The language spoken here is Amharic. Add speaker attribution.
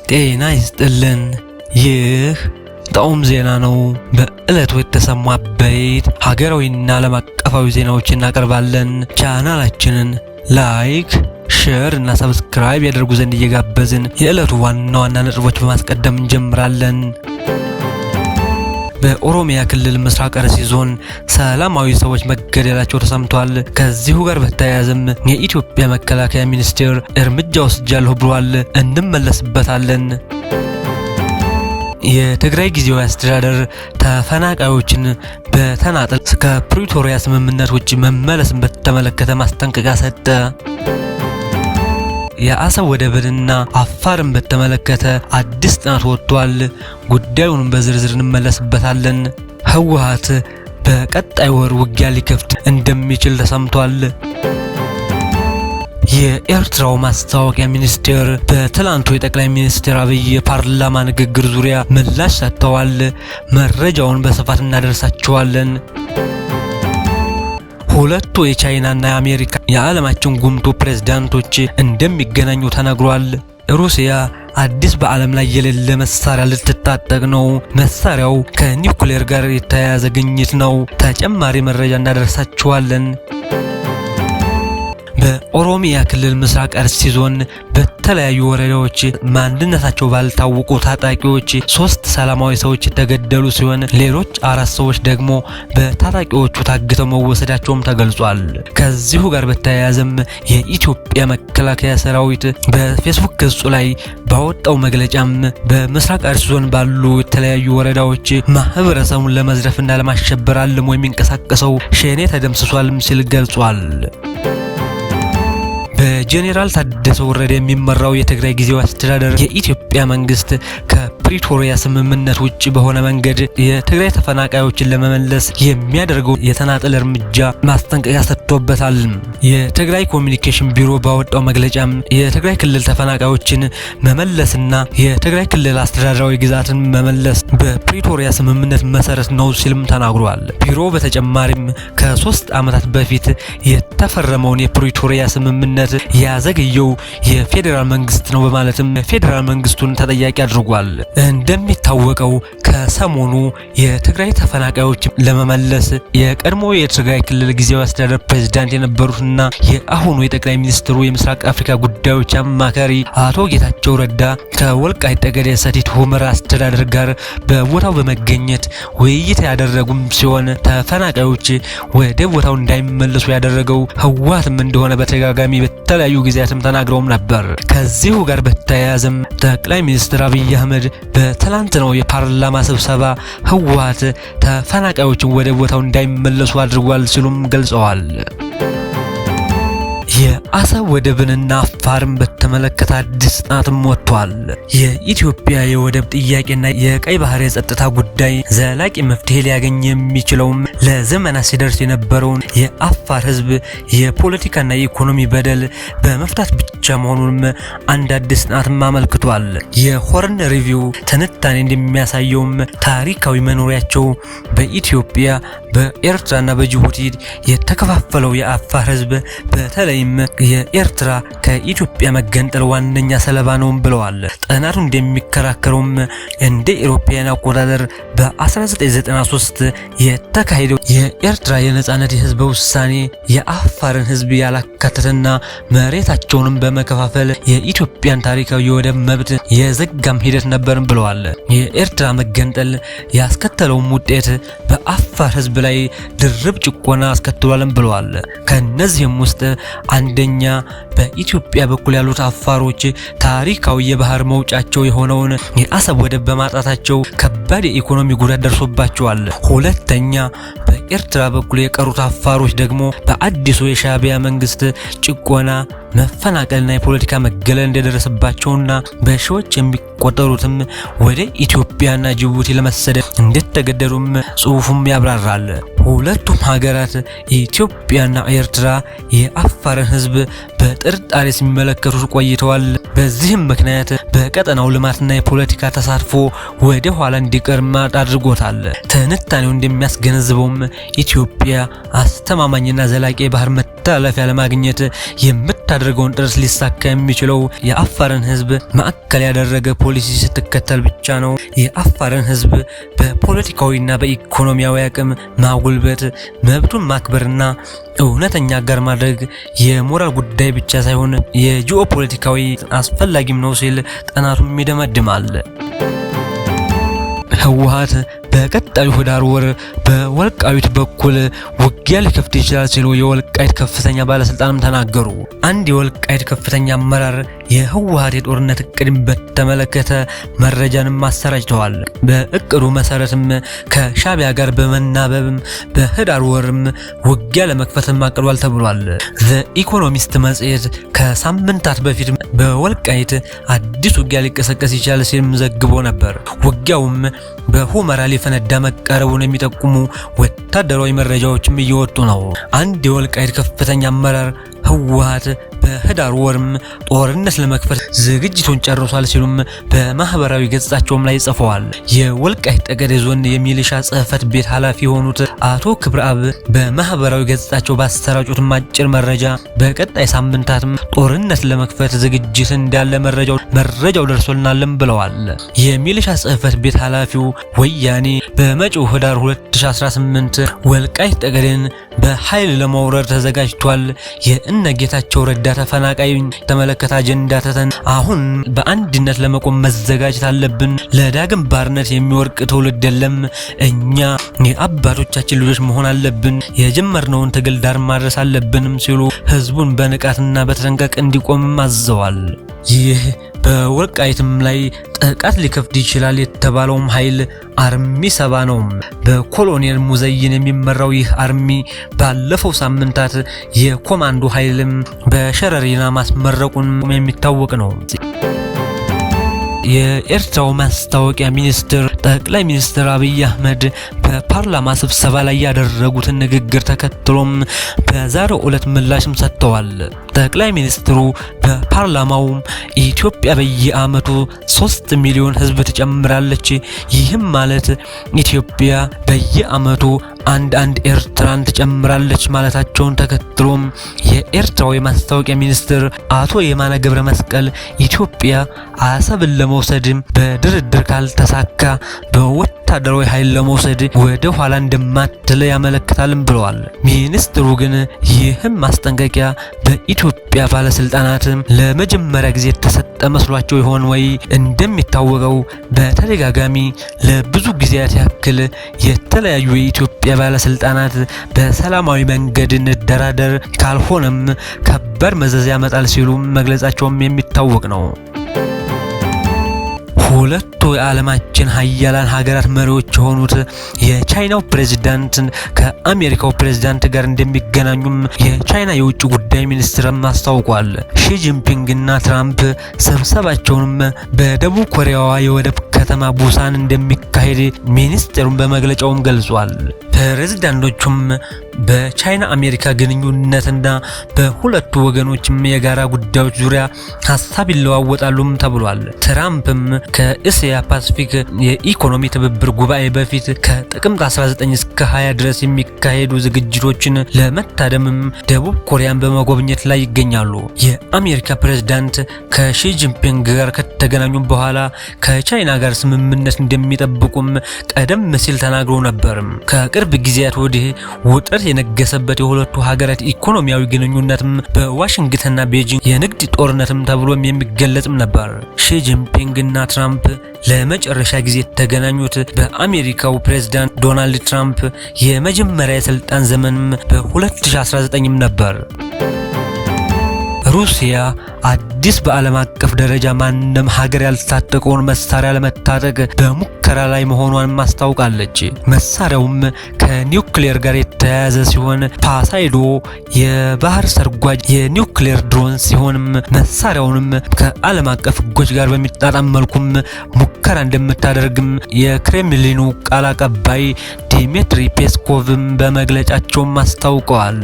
Speaker 1: ጤና ይስጥልን። ይህ ጣዕም ዜና ነው። በዕለቱ የተሰሙ አበይት ሀገራዊና ዓለም አቀፋዊ ዜናዎችን እናቀርባለን። ቻናላችንን ላይክ፣ ሼር እና ሰብስክራይብ ያደርጉ ዘንድ እየጋበዝን የዕለቱ ዋና ዋና ነጥቦች በማስቀደም እንጀምራለን። በኦሮሚያ ክልል ምስራቅ አርሲ ዞን ሰላማዊ ሰዎች መገደላቸው ተሰምቷል። ከዚሁ ጋር በተያያዘም የኢትዮጵያ መከላከያ ሚኒስቴር እርምጃ ወስጃለሁ ብሏል። እንመለስበታለን። የትግራይ ጊዜያዊ አስተዳደር ተፈናቃዮችን በተናጠል ከፕሪቶሪያ ስምምነት ውጭ መመለስን በተመለከተ ማስጠንቀቂያ ሰጠ። የአሰብ ወደብንና አፋርን በተመለከተ አዲስ ጥናት ወጥቷል። ጉዳዩን በዝርዝር እንመለስበታለን። ህወሓት በቀጣይ ወር ውጊያ ሊከፍት እንደሚችል ተሰምቷል። የኤርትራው ማስታወቂያ ሚኒስቴር በትላንቱ የጠቅላይ ሚኒስትር አብይ የፓርላማ ንግግር ዙሪያ ምላሽ ሰጥተዋል። መረጃውን በስፋት እናደርሳችኋለን። ሁለቱ የቻይናና የአሜሪካ የዓለማችን ጉምቱ ፕሬዝዳንቶች እንደሚገናኙ ተነግሯል። ሩሲያ አዲስ በዓለም ላይ የሌለ መሳሪያ ልትታጠቅ ነው። መሳሪያው ከኒውክሌር ጋር የተያያዘ ግኝት ነው። ተጨማሪ መረጃ እናደርሳችኋለን። በኦሮሚያ ክልል ምስራቅ አርሲ ዞን በተለያዩ ወረዳዎች ማንነታቸው ባልታወቁ ታጣቂዎች 3 ሰላማዊ ሰዎች የተገደሉ ሲሆን ሌሎች 4 ሰዎች ደግሞ በታጣቂዎቹ ታግተው መወሰዳቸውም ተገልጿል። ከዚሁ ጋር በተያያዘም የኢትዮጵያ መከላከያ ሰራዊት በፌስቡክ ገጹ ላይ ባወጣው መግለጫም በምስራቅ አርሲ ዞን ባሉ የተለያዩ ወረዳዎች ማህበረሰቡን ለመዝረፍና ለማሸበር አልሞ የሚንቀሳቀሰው ሸኔ ተደምስሷልም ሲል ገልጿል። በጄኔራል ታደሰ ወረደ የሚመራው የትግራይ ጊዜያዊ አስተዳደር የኢትዮጵያ መንግስት ከፕሪቶሪያ ስምምነት ውጭ በሆነ መንገድ የትግራይ ተፈናቃዮችን ለመመለስ የሚያደርገው የተናጠል እርምጃ ማስጠንቀቂያ ሰጥቶበታል። የትግራይ ኮሚኒኬሽን ቢሮ ባወጣው መግለጫም የትግራይ ክልል ተፈናቃዮችን መመለስና የትግራይ ክልል አስተዳደራዊ ግዛትን መመለስ በፕሪቶሪያ ስምምነት መሰረት ነው ሲልም ተናግሯል። ቢሮ በተጨማሪም ከ3 ዓመታት በፊት የተፈረመውን የፕሪቶሪያ ስምምነት ያዘገየው የፌዴራል መንግስት ነው በማለትም ፌዴራል መንግስቱን ተጠያቂ አድርጓል። እንደሚታወቀው ከሰሞኑ የትግራይ ተፈናቃዮች ለመመለስ የቀድሞ የትግራይ ክልል ጊዜያዊ አስተዳደር ፕሬዝዳንት የነበሩትና የአሁኑ የጠቅላይ ሚኒስትሩ የምስራቅ አፍሪካ ጉዳዮች አማካሪ አቶ ጌታቸው ረዳ ከወልቃይት ጠገዴ ሰቲት ሁመራ አስተዳደር ጋር በቦታው በመገኘት ውይይት ያደረጉም ሲሆን ተፈናቃዮች ወደ ቦታው እንዳይመለሱ ያደረገው ህወሓትም እንደሆነ በተጋጋሚ በተለያዩ ጊዜያትም ተናግረውም ነበር። ከዚሁ ጋር በተያያዘም ጠቅላይ ሚኒስትር አብይ አህመድ በትላንትናው የፓርላማ ስብሰባ ህወሓት ተፈናቃዮችን ወደ ቦታው እንዳይመለሱ አድርጓል ሲሉም ገልጸዋል። የአሰብ ወደብንና አፋርን በተመለከተ አዲስ ጥናትም ወጥቷል። የኢትዮጵያ የወደብ ጥያቄና የቀይ ባህር የጸጥታ ጉዳይ ዘላቂ መፍትሄ ሊያገኝ የሚችለውም ለዘመናት ሲደርስ የነበረውን የአፋር ህዝብ የፖለቲካና የኢኮኖሚ በደል በመፍታት ብቻ መሆኑንም አንድ አዲስ ጥናትም አመልክቷል። የሆርን ሪቪው ትንታኔ እንደሚያሳየውም ታሪካዊ መኖሪያቸው በኢትዮጵያ በኤርትራና በጅቡቲ የተከፋፈለው የአፋር ህዝብ በተለይም የኤርትራ ከኢትዮጵያ መገንጠል ዋነኛ ሰለባ ነው ብለዋል። ጥናቱ እንደሚከራከሩም እንደ ኢሮፒያን አቆጣጠር በ1993 የተካሄደው የኤርትራ የነጻነት የህዝብ ውሳኔ የአፋርን ህዝብ ያላካተተና መሬታቸውንም በመከፋፈል የኢትዮጵያን ታሪካዊ የወደብ መብት የዘጋም ሂደት ነበር ብለዋል። የኤርትራ መገንጠል ያስከተለውም ውጤት በአፋር ህዝብ ላይ ድርብ ጭቆና አስከትሏልም ብለዋል። ከነዚህም ውስጥ አንደኛ በኢትዮጵያ በኩል ያሉት አፋሮች ታሪካዊ የባህር መውጫቸው የሆነውን የአሰብ ወደብ በማጣታቸው ከባድ የኢኮኖሚ ጉዳት ደርሶባቸዋል። ሁለተኛ በኤርትራ በኩል የቀሩት አፋሮች ደግሞ በአዲሱ የሻዕቢያ መንግስት ጭቆና፣ መፈናቀልና የፖለቲካ መገለል እንደደረሰባቸውና በሺዎች የሚቆጠሩትም ወደ ኢትዮጵያና ጅቡቲ ለመሰደድ እንደተገደዱም ጽሑፉም ያብራራል። ሁለቱም ሀገራት ኢትዮጵያና ኤርትራ የአፋርን ህዝብ በጥርጣሬ ሲመለከቱት ቆይተዋል። በዚህም ምክንያት በቀጠናው ልማትና የፖለቲካ ተሳትፎ ወደ ኋላ እንዲቀር አድርጎታል። ትንታኔው እንደሚያስገነዝበውም ኢትዮጵያ አስተማማኝና ዘላቂ የባህር መተላለፊያ ለማግኘት የምታደርገውን ጥረት ሊሳካ የሚችለው የአፋርን ህዝብ ማዕከል ያደረገ ፖሊሲ ስትከተል ብቻ ነው። የአፋርን ህዝብ በፖለቲካዊና በኢኮኖሚያዊ አቅም ማጉልበት፣ መብቱን ማክበርና እውነተኛ አጋር ማድረግ የሞራል ጉዳይ ብቻ ሳይሆን የጂኦፖለቲካዊ አስፈላጊም ነው ሲል ጥናቱም ይደመድማል። ህወሓት በቀጣዩ ህዳር ወር በወልቃይት በኩል ውጊያ ሊከፍት ይችላል ሲሉ የወልቃይት ከፍተኛ ባለስልጣንም ተናገሩ። አንድ የወልቃይት ከፍተኛ አመራር የህወሓት የጦርነት እቅድን በተመለከተ መረጃንም አሰራጭተዋል። በእቅዱ መሰረትም ከሻቢያ ጋር በመናበብም በህዳር ወርም ውጊያ ለመክፈትም አቅዷል ተብሏል። ዘ ኢኮኖሚስት መጽሔት ከሳምንታት በፊት በወልቃይት አዲስ ውጊያ ሊቀሰቀስ ይችላል ሲልም ዘግቦ ነበር። ውጊያውም በሁመራ ሊፈነዳ መቃረቡን የሚጠቁሙ ወታደራዊ መረጃዎችም እየወጡ ነው። አንድ የወልቃይት ከፍተኛ አመራር ህወሓት በህዳር ወርም ጦርነት ለመክፈት ዝግጅቱን ጨርሷል ሲሉም በማህበራዊ ገጻቸውም ላይ ጽፈዋል። የወልቃይት ጠገዴ ዞን የሚሊሻ ጽህፈት ቤት ኃላፊ የሆኑት አቶ ክብረአብ በማህበራዊ ገጻቸው ባሰራጩት አጭር መረጃ በቀጣይ ሳምንታትም ጦርነት ለመክፈት ዝግጅት እንዳለ መረጃው ደርሶልናልም ብለዋል። የሚሊሻ ጽህፈት ቤት ኃላፊው ወያኔ በመጪው ህዳር 2018 ወልቃይት ጠገዴን በኃይል ለመውረር ተዘጋጅቷል። የእነ ጌታቸው ረዳ ተፈናቃይ ተመለከተ አጀንዳ ተተን አሁን በአንድነት ለመቆም መዘጋጀት አለብን። ለዳግም ባርነት የሚወርቅ ትውልድ የለም። እኛ የአባቶቻችን ልጆች መሆን አለብን። የጀመርነውን ትግል ዳር ማድረስ አለብንም ሲሉ ህዝቡን በንቃትና በተጠንቀቅ እንዲቆምም አዘዋል። ይህ በወልቃይትም ላይ ጥቃት ሊከፍት ይችላል የተባለውም ኃይል አርሚ 70 ነው። በኮሎኔል ሙዘይን የሚመራው ይህ አርሚ ባለፈው ሳምንታት የኮማንዶ ኃይልም በሸረሪና ማስመረቁን የሚታወቅ ነው። የኤርትራው ማስታወቂያ ሚኒስትር ጠቅላይ ሚኒስትር አብይ አህመድ በፓርላማ ስብሰባ ላይ ያደረጉትን ንግግር ተከትሎም በዛሬው ዕለት ምላሽም ሰጥተዋል። ጠቅላይ ሚኒስትሩ በፓርላማው ኢትዮጵያ በየዓመቱ 3 ሚሊዮን ህዝብ ትጨምራለች፣ ይህም ማለት ኢትዮጵያ በየዓመቱ አንድ ኤርትራን ትጨምራለች ማለታቸውን ተከትሎም የኤርትራው የማስታወቂያ ሚኒስትር አቶ የማነ ገብረ መስቀል ኢትዮጵያ አሰብን ለመውሰድ በድርድር ካልተሳካ በወታደራዊ ኃይል ለመውሰድ ወደ ኋላ እንደማትል ያመለክታልም ብለዋል። ሚኒስትሩ ግን ይህም ማስጠንቀቂያ በኢትዮጵያ ባለስልጣናት ለመጀመሪያ ጊዜ የተሰጠ መስሏቸው ይሆን ወይ? እንደሚታወቀው በተደጋጋሚ ለብዙ ጊዜያት ያክል የተለያዩ የኢትዮጵያ ባለስልጣናት በሰላማዊ መንገድ እንደራደር ካልሆነም ከባድ መዘዝ ያመጣል ሲሉ መግለጻቸውም የሚታወቅ ነው። ሁለቱ የዓለማችን ሀያላን ሀገራት መሪዎች የሆኑት የቻይናው ፕሬዝዳንት ከአሜሪካው ፕሬዝዳንት ጋር እንደሚገናኙም የቻይና የውጭ ጉዳይ ሚኒስትርም አስታውቋል። ሺጂንፒንግ እና ትራምፕ ስብሰባቸውንም በደቡብ ኮሪያዋ የወደብ ከተማ ቡሳን እንደሚካሄድ ሚኒስትሩን በመግለጫውም ገልጿል። ፕሬዝዳንቶቹም በቻይና አሜሪካ ግንኙነትና በሁለቱ ወገኖችም የጋራ ጉዳዮች ዙሪያ ሀሳብ ይለዋወጣሉም ተብሏል። ትራምፕም ከእስያ ፓሲፊክ የኢኮኖሚ ትብብር ጉባኤ በፊት ከጥቅምት 19 እስከ 20 ድረስ የሚካሄዱ ዝግጅቶችን ለመታደምም ደቡብ ኮሪያን በመጎብኘት ላይ ይገኛሉ። የአሜሪካ ፕሬዝዳንት ከሺ ጂንፒንግ ጋር ከተገናኙ በኋላ ከቻይና ጋር ስምምነት እንደሚጠብቁም ቀደም ሲል ተናግረው ነበር። ከቅርብ ጊዜያት ወዲህ ውጥረት የነገሰበት የሁለቱ ሀገራት ኢኮኖሚያዊ ግንኙነትም በዋሽንግተንና ቤጂንግ የንግድ ጦርነትም ተብሎም የሚገለጽም ነበር። ሺ ጂንፒንግ እና ትራምፕ ለመጨረሻ ጊዜ የተገናኙት በአሜሪካው ፕሬዝዳንት ዶናልድ ትራምፕ የመጀመሪያ የስልጣን ዘመንም በ2019 ነበር። ሩሲያ አዲስ በዓለም አቀፍ ደረጃ ማንም ሀገር ያልታጠቀውን መሳሪያ ለመታጠቅ በሙከራ ላይ መሆኗን ማስታውቃለች። መሳሪያውም ከኒውክሌር ጋር የተያያዘ ሲሆን ፓሳይዶ የባህር ሰርጓጅ የኒውክሌር ድሮን ሲሆንም መሳሪያውንም ከዓለም አቀፍ ሕጎች ጋር በሚጣጣም መልኩም ሙከራ እንደምታደርግም የክሬምሊኑ ቃል አቀባይ ዲሚትሪ ፔስኮቭም በመግለጫቸውም አስታውቀዋል።